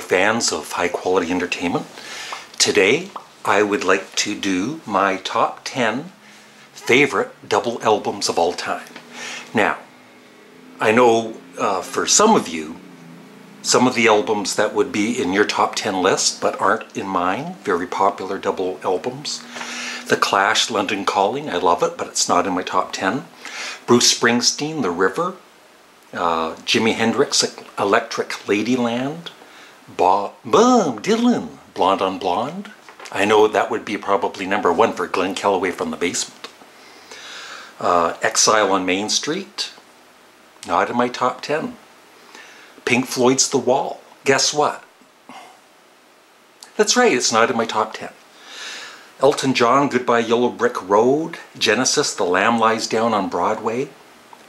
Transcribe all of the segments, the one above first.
fans of high quality entertainment. Today I would like to do my top 10 favorite double albums of all time. Now, I know for some of you, some of the albums that would be in your top 10 list but aren't in mine, very popular double albums. The Clash, London Calling, I love it, but it's not in my top 10. Bruce Springsteen, The River. Jimi Hendrix, Electric Ladyland. Bob Dylan, Blonde on Blonde. I know that would be probably number 1 for Glenn Calloway from the Basement. Exile on Main Street, not in my top 10. Pink Floyd's The Wall. Guess what? That's right, it's not in my top 10. Elton John, Goodbye Yellow Brick Road. Genesis, The Lamb Lies Down on Broadway.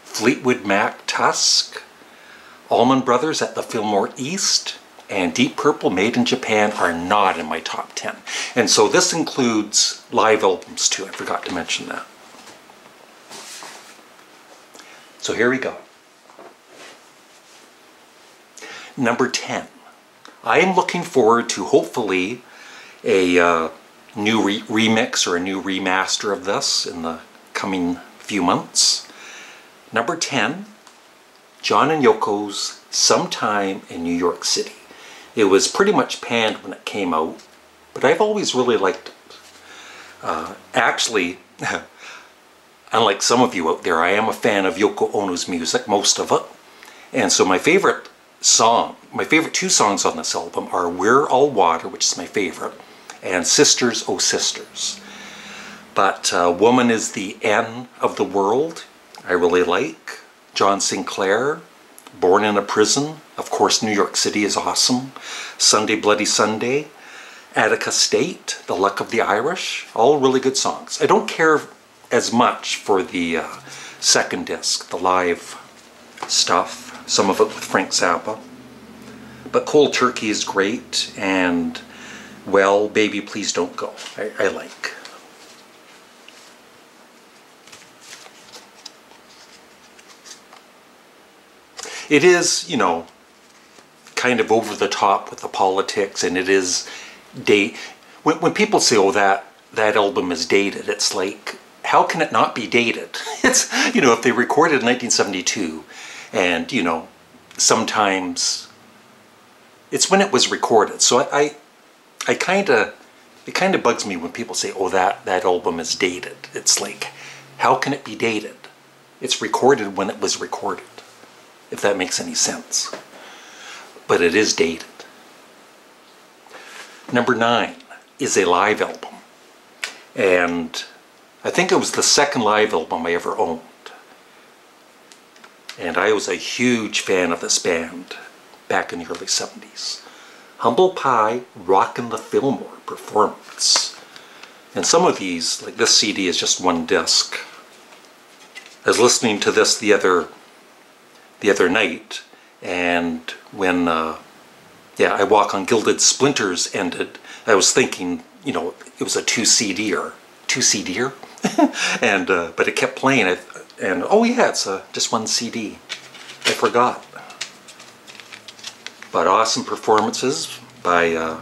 Fleetwood Mac, Tusk. Allman Brothers at the Fillmore East. And Deep Purple, Made in Japan are not in my top 10. And so this includes live albums too, I forgot to mention that. So here we go. Number 10. I am looking forward to hopefully a new remix or a new remaster of this in the coming few months. Number 10, John and Yoko's Sometime in New York City. It was pretty much panned when it came out, but I've always really liked it. Actually, unlike some of you out there, I am a fan of Yoko Ono's music, most of it. And so my favorite two songs on this album are We're All Water, which is my favorite, and Sisters, Oh Sisters. But Woman is the N of the World, I really like. John Sinclair, Born in a Prison, of course New York City is awesome. Sunday Bloody Sunday, Attica State, The Luck of the Irish, all really good songs. I don't care as much for the second disc, the live stuff, some of it with Frank Zappa. But Cold Turkey is great, and well, Baby Please Don't Go, I like. It is, you know, kind of over the top with the politics, and it is when people say, oh, that album is dated, it's like, how can it not be dated? It's, you know, if they recorded in 1972, and, you know, sometimes it's when it was recorded. So it kind of bugs me when people say, oh, that album is dated. It's like, how can it be dated? It's recorded when it was recorded, if that makes any sense. But it is dated. Number 9 is a live album. And I think it was the second live album I ever owned. And I was a huge fan of this band back in the early 70s. Humble Pie, Rockin' the Fillmore performance. And some of these, like this CD is just one disc. I was listening to this the other night, and when I Walk on Gilded Splinters ended, I was thinking, you know, it was a two-CD-er, and but it kept playing, and oh yeah, it's just one CD. I forgot. But awesome performances by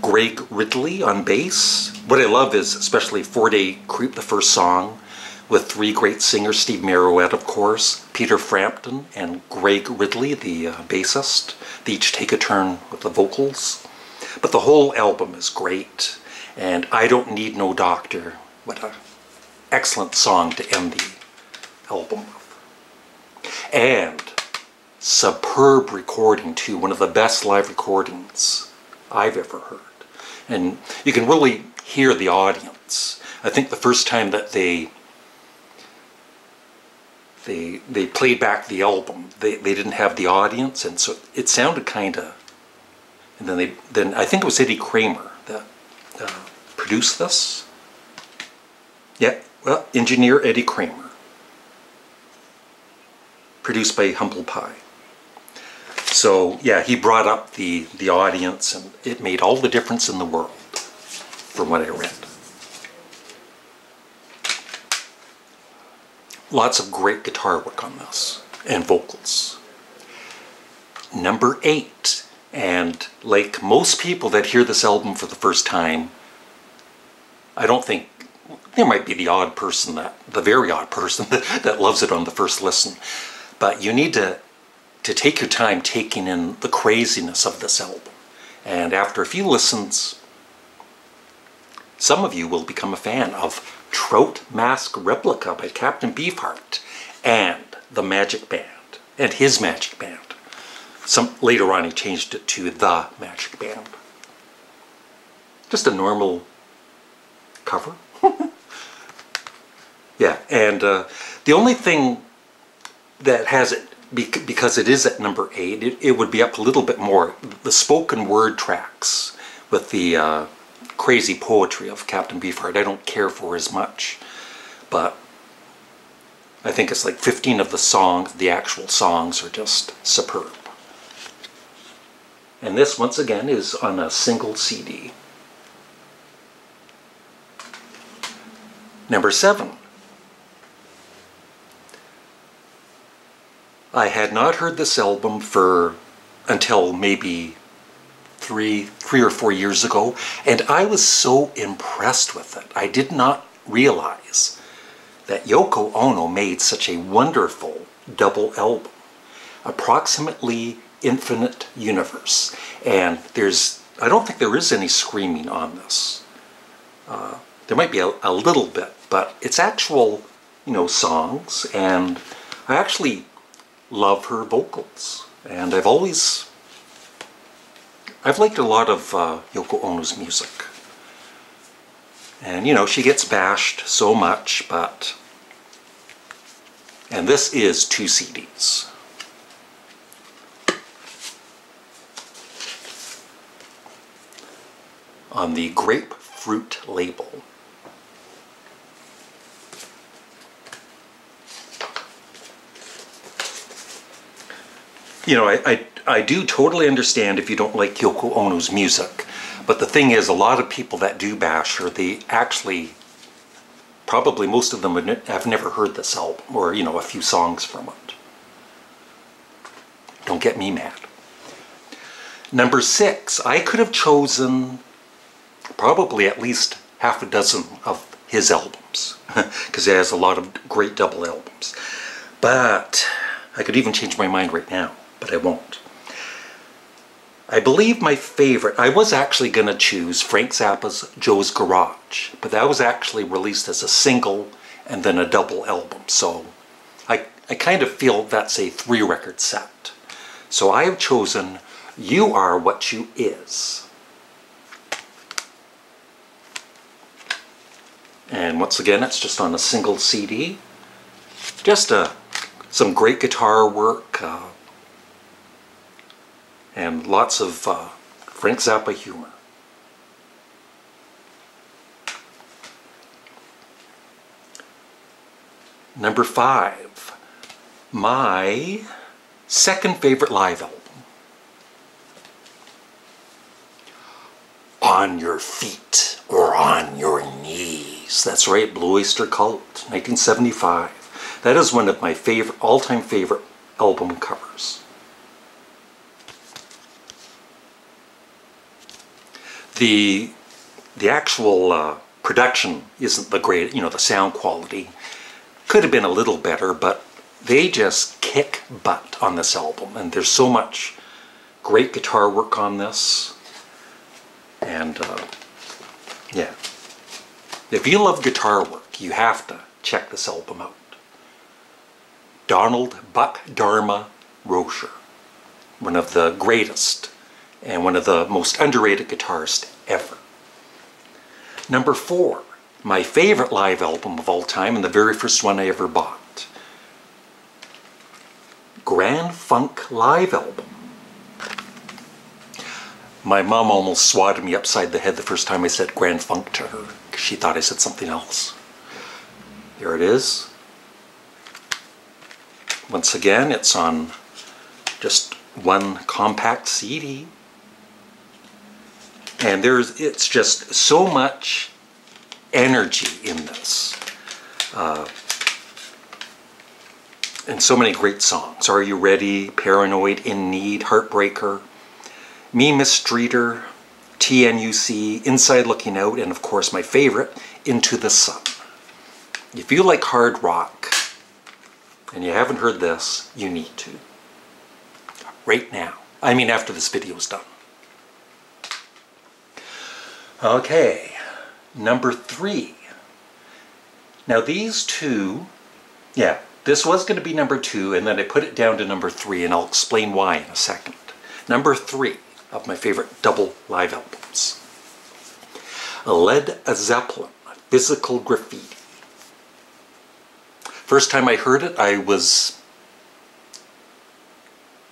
Greg Ridley on bass. What I love is especially 4-Day Creep, the first song, with 3 great singers, Steve Marrowett, of course, Peter Frampton, and Greg Ridley, the bassist. They each take a turn with the vocals. But the whole album is great. And I Don't Need No Doctor. What an excellent song to end the album with. And superb recording too. One of the best live recordings I've ever heard. And you can really hear the audience. I think the first time that they played back the album, they didn't have the audience, and so it sounded kind of, and then I think it was Eddie Kramer that produced this. Yeah, well, engineer Eddie Kramer. Produced by Humble Pie. So yeah, he brought up the audience, and it made all the difference in the world, from what I read. Lots of great guitar work on this, and vocals. Number 8 And like most people that hear this album for the first time, I don't think, there might be the very odd person that loves it on the first listen. But you need to take your time taking in the craziness of this album. And after a few listens, some of you will become a fan of Trot Mask Replica by Captain Beefheart and the Magic Band, and his Magic Band. Later on he changed it to the Magic Band. Just a normal cover. Yeah, and the only thing that has it, because it is at number 8, it would be up a little bit more. The spoken word tracks with the crazy poetry of Captain Beefheart I don't care for as much, but I think it's like 15 of the actual songs are just superb. And this, once again, is on a single CD. Number 7. I had not heard this album until maybe three or 4 years ago, and I was so impressed with it. I did not realize that Yoko Ono made such a wonderful double album. Approximately Infinite Universe. And I don't think there is any screaming on this. There might be a little bit, but it's actual, songs, and I actually love her vocals. And I've liked a lot of Yoko Ono's music. And, she gets bashed so much, and this is 2 CDs. On the Grapefruit label. I do totally understand if you don't like Yoko Ono's music, but the thing is, a lot of people that do bash her, they actually, probably most of them have never heard this album, or, a few songs from it. Don't get me mad. Number 6, I could have chosen probably at least half a dozen of his albums, because he has a lot of great double albums. But I could even change my mind right now, but I won't. I believe my favorite, I was actually going to choose Frank Zappa's Joe's Garage, but that was actually released as a single and then a double album, so I kind of feel that's a 3-record set. So I have chosen You Are What You Is. And once again, it's just on a single CD. Just some great guitar work and lots of Frank Zappa humor. Number 5, my second favorite live album. On Your Feet or On Your Knees. That's right, Blue Oyster Cult, 1975. That is one of my all-time favorite album covers. The actual production isn't the great, the sound quality could have been a little better, but they just kick butt on this album, and there's so much great guitar work on this. And yeah, if you love guitar work, you have to check this album out. Donald Buck Dharma Rocher, one of the greatest and one of the most underrated guitarists ever. Number 4, my favorite live album of all time, and the very first one I ever bought. Grand Funk Live Album. My mom almost swatted me upside the head the first time I said Grand Funk to her, because she thought I said something else. Here it is. Once again, it's on just one compact CD. And it's just so much energy in this. And so many great songs. Are You Ready? Paranoid, In Need, Heartbreaker. Me, Miss Streeter, TNUC, Inside Looking Out, and of course my favorite, Into the Sun. If you like hard rock and you haven't heard this, you need to. Right now. I mean after this video is done. Okay, number 3. Now these two, yeah, this was going to be number 2, and then I put it down to number 3, and I'll explain why in a second. Number 3 of my favorite double live albums. Led Zeppelin, Physical Graffiti. First time I heard it, I was,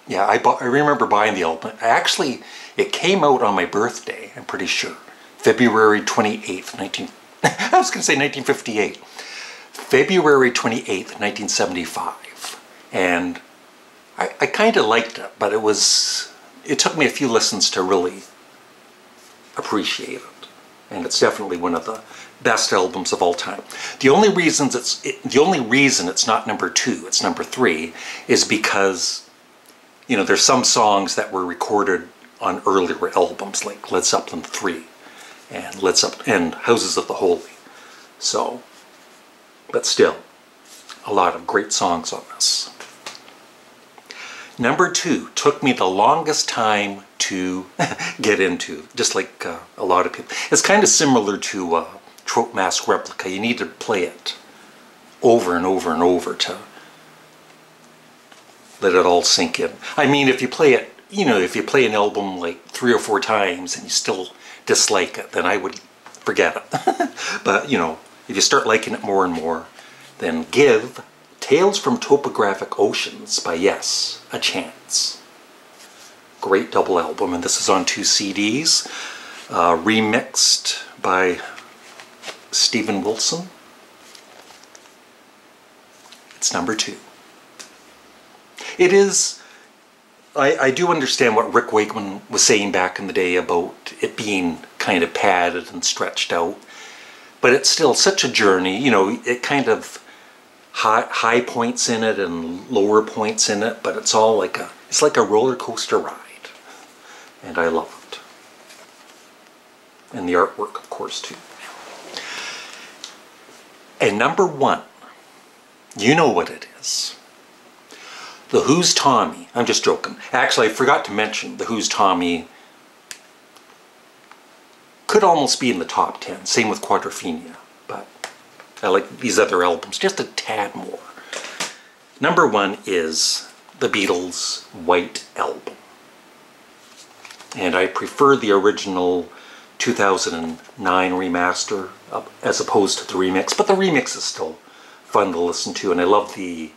yeah, I remember buying the album. Actually, it came out on my birthday, I'm pretty sure. February 28th, I was going to say 1958. February 28th, 1975. And I kind of liked it, but it took me a few listens to really appreciate it. And it's definitely one of the best albums of all time. The only reason it's not number 2, it's number 3, is because, you know, there's some songs that were recorded on earlier albums, like Led Zeppelin 3 and Houses of the Holy. So, but still, a lot of great songs on this. Number 2 took me the longest time to get into, just like a lot of people. It's kind of similar to Trot Mask Replica. You need to play it over and over and over to let it all sink in. I mean, if you play it, you know, if you play an album like 3 or 4 times and you still dislike it, then I would forget it. But, you know, if you start liking it more and more, then give Tales from Topographic Oceans by Yes a chance. Great double album, and this is on 2 CDs, remixed by Steven Wilson. It's number 2. It is, I do understand what Rick Wakeman was saying back in the day about it being kind of padded and stretched out, but it's still such a journey. You know, it kind of high points in it and lower points in it, but it's all like it's like a roller coaster ride, and I love it. And the artwork, of course, too. And number 1, you know what it is. The Who's Tommy. I'm just joking. Actually, I forgot to mention The Who's Tommy could almost be in the top 10. Same with Quadrophenia, but I like these other albums just a tad more. Number 1 is the Beatles' White Album. And I prefer the original 2009 remaster as opposed to the remix, but the remix is still fun to listen to, and I love the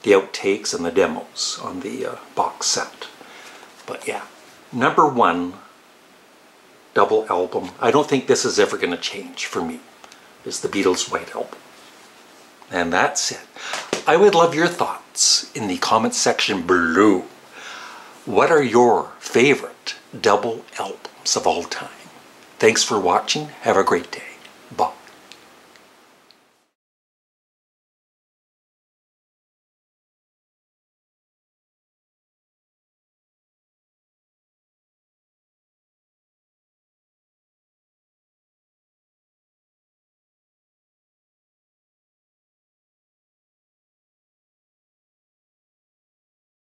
outtakes and the demos on the box set. But yeah, number 1 double album, I don't think this is ever going to change for me, is the Beatles' White Album. And that's it. I would love your thoughts in the comment section below. What are your favorite double albums of all time? Thanks for watching. Have a great day. Bye.